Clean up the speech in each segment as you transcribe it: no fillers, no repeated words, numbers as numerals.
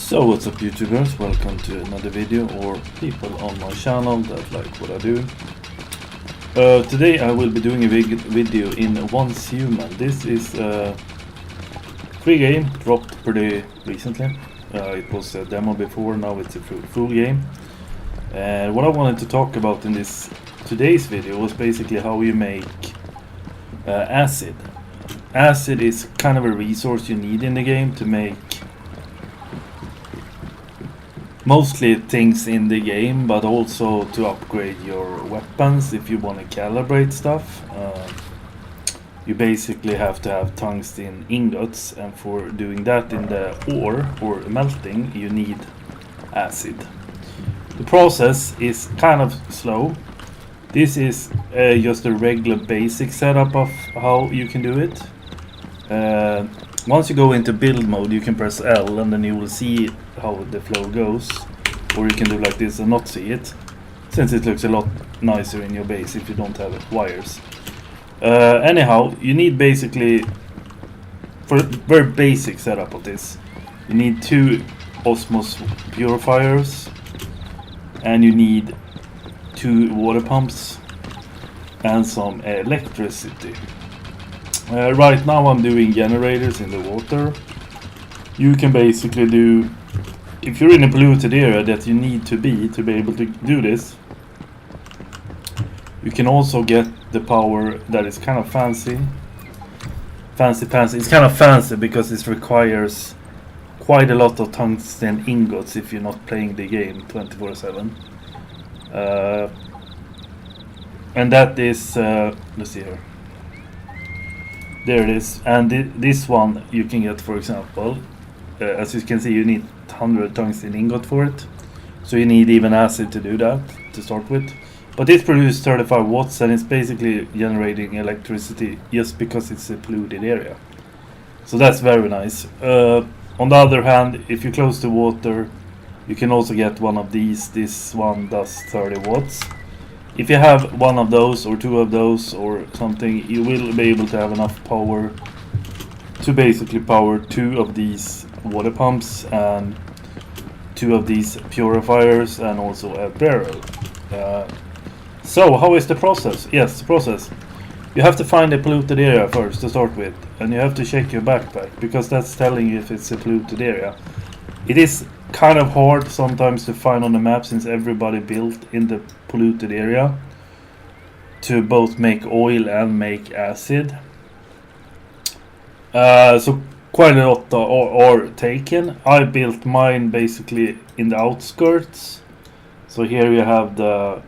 So what's up YouTubers, welcome to another video, or people on my channel that like what I do. Today I will be doing a video in Once Human. This is a free game, dropped pretty recently. It was a demo before, now it's a full game. And what I wanted to talk about in today's video was basically how you make acid. Acid is kind of a resource you need in the game to make mostly things in the game, but also to upgrade your weapons if you want to calibrate stuff. You basically have to have tungsten ingots, and for doing that in the ore or melting you need acid. The process is kind of slow. This is just a regular basic setup of how you can do it. Once you go into build mode you can press L and then you will see how the flow goes, or you can do like this and not see it, since it looks a lot nicer in your base if you don't have wires. Anyhow, you need basically, for a very basic setup of this, you need 2 osmos purifiers, and you need 2 water pumps and some electricity. Right now I'm doing generators in the water. You can basically do, if you're in a polluted area that you need to be able to do this, you can also get the power that is kind of fancy. It's kind of fancy because it requires quite a lot of tungsten ingots if you're not playing the game 24/7. And that is, let's see here. There it is, and this one you can get, for example, as you can see, you need 100 tungsten ingot for it, so you need even acid to do that to start with. But it produces 35 watts, and it's basically generating electricity just because it's a polluted area. So that's very nice. On the other hand, if you close the water, you can also get one of these. This one does 30 watts. If you have one of those or 2 of those or something, you will be able to have enough power to basically power 2 of these water pumps and 2 of these purifiers and also a barrel. So how is the process? Yes, the process. You have to find a polluted area first to start with, and you have to check your backpack because that's telling you if it's a polluted area. It is kind of hard sometimes to find on the map, since everybody built in the polluted area to both make oil and make acid. So quite a lot are taken. I built mine basically in the outskirts. So here you have the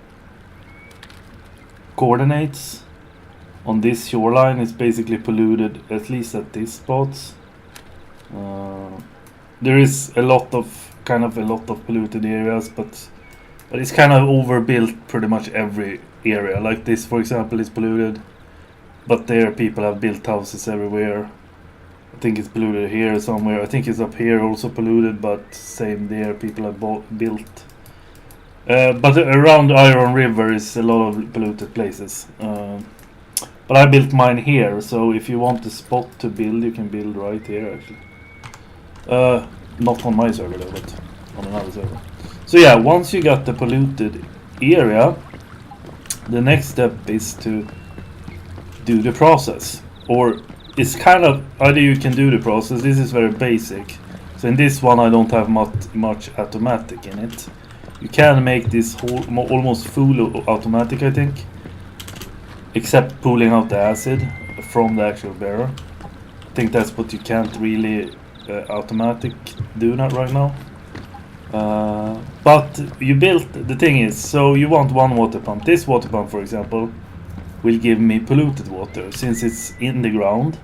coordinates. On this shoreline it's basically polluted, at least at these spots. There is a lot of polluted areas, but it's kind of overbuilt pretty much every area. Like this, for example, is polluted, but there people have built houses everywhere. I think it's polluted here somewhere. I think it's up here also polluted, but same there, people have built. But around Iron River is a lot of polluted places. But I built mine here, so if you want a spot to build, you can build right here actually. Not on my server though, but on another server. So yeah, once you got the polluted area, the next step is to do the process. Or it's kind of, either you can do the process, this is very basic. So in this one I don't have much automatic in it. You can make this almost full automatic, I think. Except pulling out the acid from the actual barrel. I think that's what you can't really automatic do that right now. But you built, the thing is, so you want 1 water pump. This water pump, for example, will give me polluted water since it's in the ground.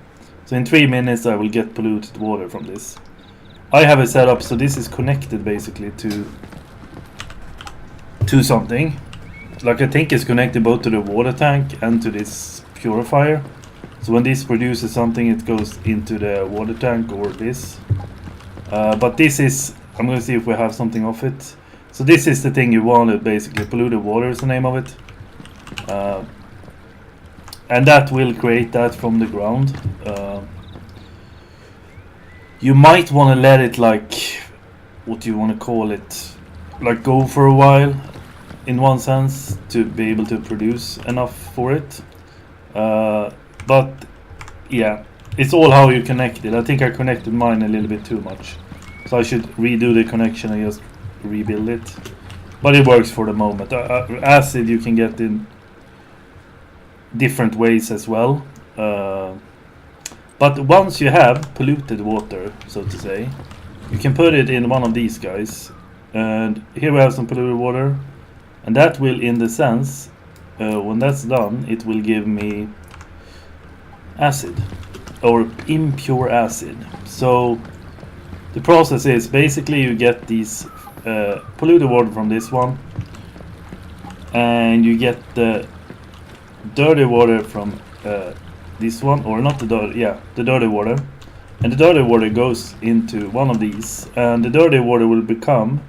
So in 3 minutes I will get polluted water from this. I have it set up so this is connected basically to something. Like I think it's connected both to the water tank and to this purifier. So when this produces something, it goes into the water tank or this. But this is, I'm going to see if we have something of it. So this is the thing you wanted basically. Polluted water is the name of it. And that will create that from the ground. You might want to let it like what do you want to call it, like go for a while in one sense to be able to produce enough for it. But yeah, it's all how you connect it. I think I connected mine a little bit too much, so I should redo the connection and just rebuild it. But it works for the moment. Acid you can get in different ways as well. But once you have polluted water, so to say, you can put it in one of these guys. And here we have some polluted water. And that will, in the sense, when that's done, it will give me acid. Or impure acid. So the process is basically you get these polluted water from this one. And you get the dirty water from this one, or not the dirty, yeah, the dirty water, and the dirty water goes into one of these, and the dirty water will become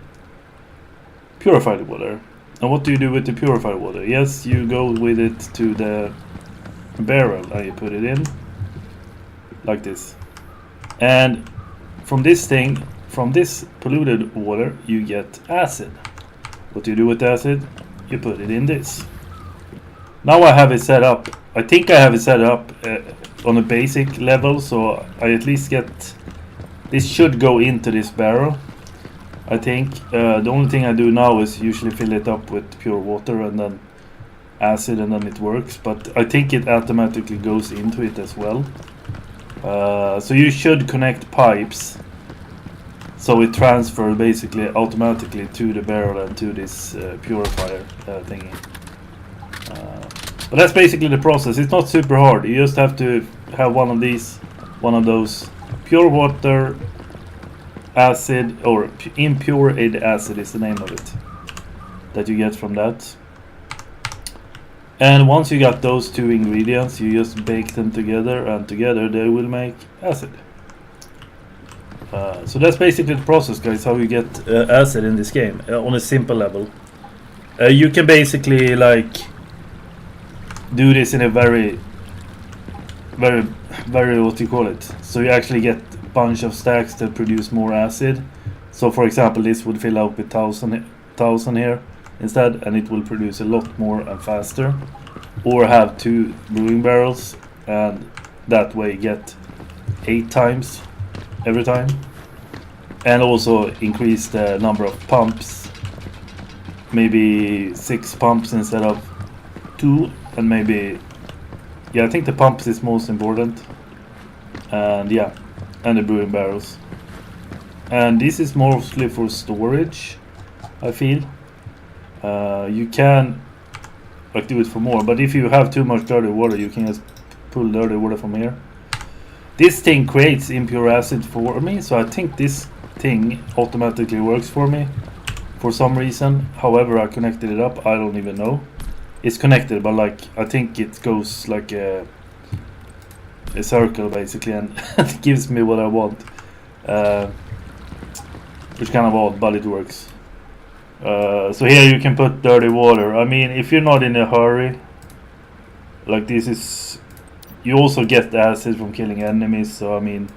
purified water. And what do you do with the purified water? Yes, you go with it to the barrel and you put it in like this, and from this thing, from this polluted water, you get acid. What do you do with the acid? You put it in this. Now I have it set up. I think I have it set up on a basic level, so I at least get... This should go into this barrel, I think. The only thing I do now is usually fill it up with pure water and then acid, and then it works. But I think it automatically goes into it as well. So you should connect pipes, so it transfers basically automatically to the barrel and to this purifier thingy. But that's basically the process. It's not super hard. You just have to have one of these, one of those pure water, acid, or impure acid is the name of it, that you get from that. And once you got those two ingredients, you just bake them together, and together they will make acid. So that's basically the process, guys, how you get acid in this game on a simple level. You can basically like do this in a very what do you call it, so you actually get a bunch of stacks that produce more acid. So for example, this would fill up with 1000 here instead, and it will produce a lot more and faster. Or have 2 brewing barrels, and that way get 8 times every time. And also increase the number of pumps, maybe 6 pumps instead of 2. And maybe, yeah, I think the pumps is most important. And yeah, and the brewing barrels. And this is mostly for storage, I feel. You can like do it for more, but if you have too much dirty water, you can just pull dirty water from here. This thing creates impure acid for me, so I think this thing automatically works for me for some reason. However, I connected it up, I don't even know. It's connected, but like I think it goes like a circle basically, and it gives me what I want, which kind of odd, but it works. So here you can put dirty water. I mean, if you're not in a hurry, like this is, you also get acid from killing enemies, so I mean,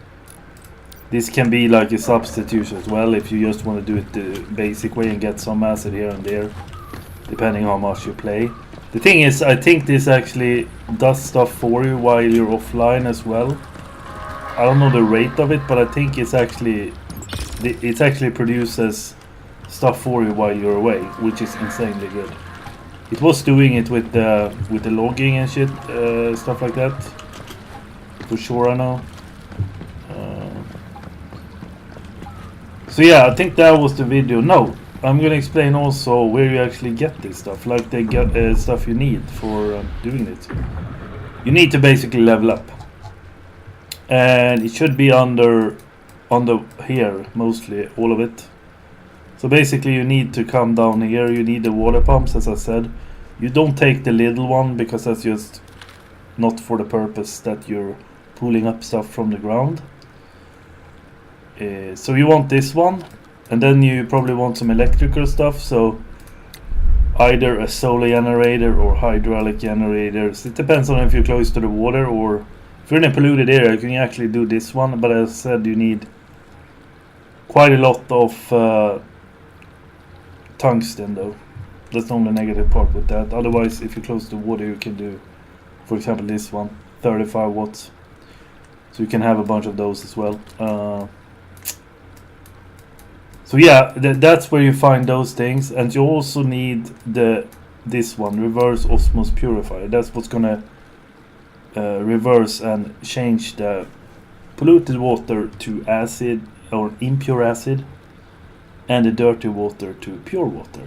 this can be like a substitute as well if you just want to do it the basic way and get some acid here and there, depending how much you play. The thing is, I think this actually does stuff for you while you're offline as well. I don't know the rate of it, but I think it actually produces stuff for you while you're away, which is insanely good. It was doing it with the logging and shit, stuff like that. For sure, I know. So yeah, I think that was the video. No, I'm gonna explain also where you actually get this stuff, like the stuff you need for doing it. You need to basically level up, and it should be under here mostly, all of it. So basically you need to come down here, you need the water pumps, as I said. You don't take the little one because that's just not for the purpose that you're pulling up stuff from the ground. So you want this one, and then you probably want some electrical stuff, so either a solar generator or hydraulic generators. It depends on if you're close to the water, or if you're in a polluted area you can actually do this one, but as I said, you need quite a lot of tungsten though. That's the only negative part with that. Otherwise, if you're close to water, you can do, for example, this one, 35 watts. So you can have a bunch of those as well. So yeah, that's where you find those things, and you also need this one, reverse osmosis purifier. That's what's gonna reverse and change the polluted water to acid or impure acid, and the dirty water to pure water,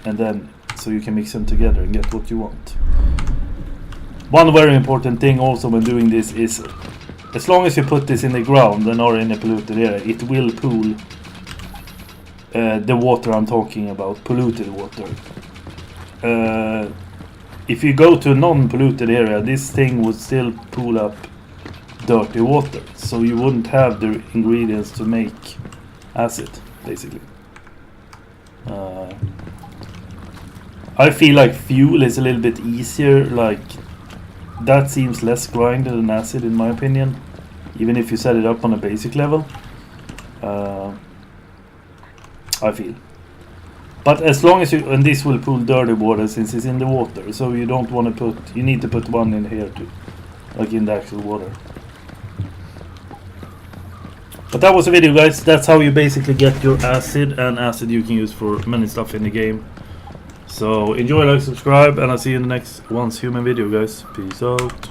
and then so you can mix them together and get what you want. One very important thing also when doing this is, as long as you put this in the ground and or in a polluted area, it will pool the water I'm talking about, polluted water. If you go to a non-polluted area, this thing would still pool up dirty water, so you wouldn't have the ingredients to make acid, basically. I feel like fuel is a little bit easier, like that seems less grinded than acid in my opinion, even if you set it up on a basic level. I feel. But as long as you, and this will pool dirty water since it's in the water, so you don't want to put, you need to put one in here too, like in the actual water. But that was the video, guys. That's how you basically get your acid, and acid you can use for many stuff in the game. So enjoy, like, subscribe, and I'll see you in the next Once Human video, guys. Peace out.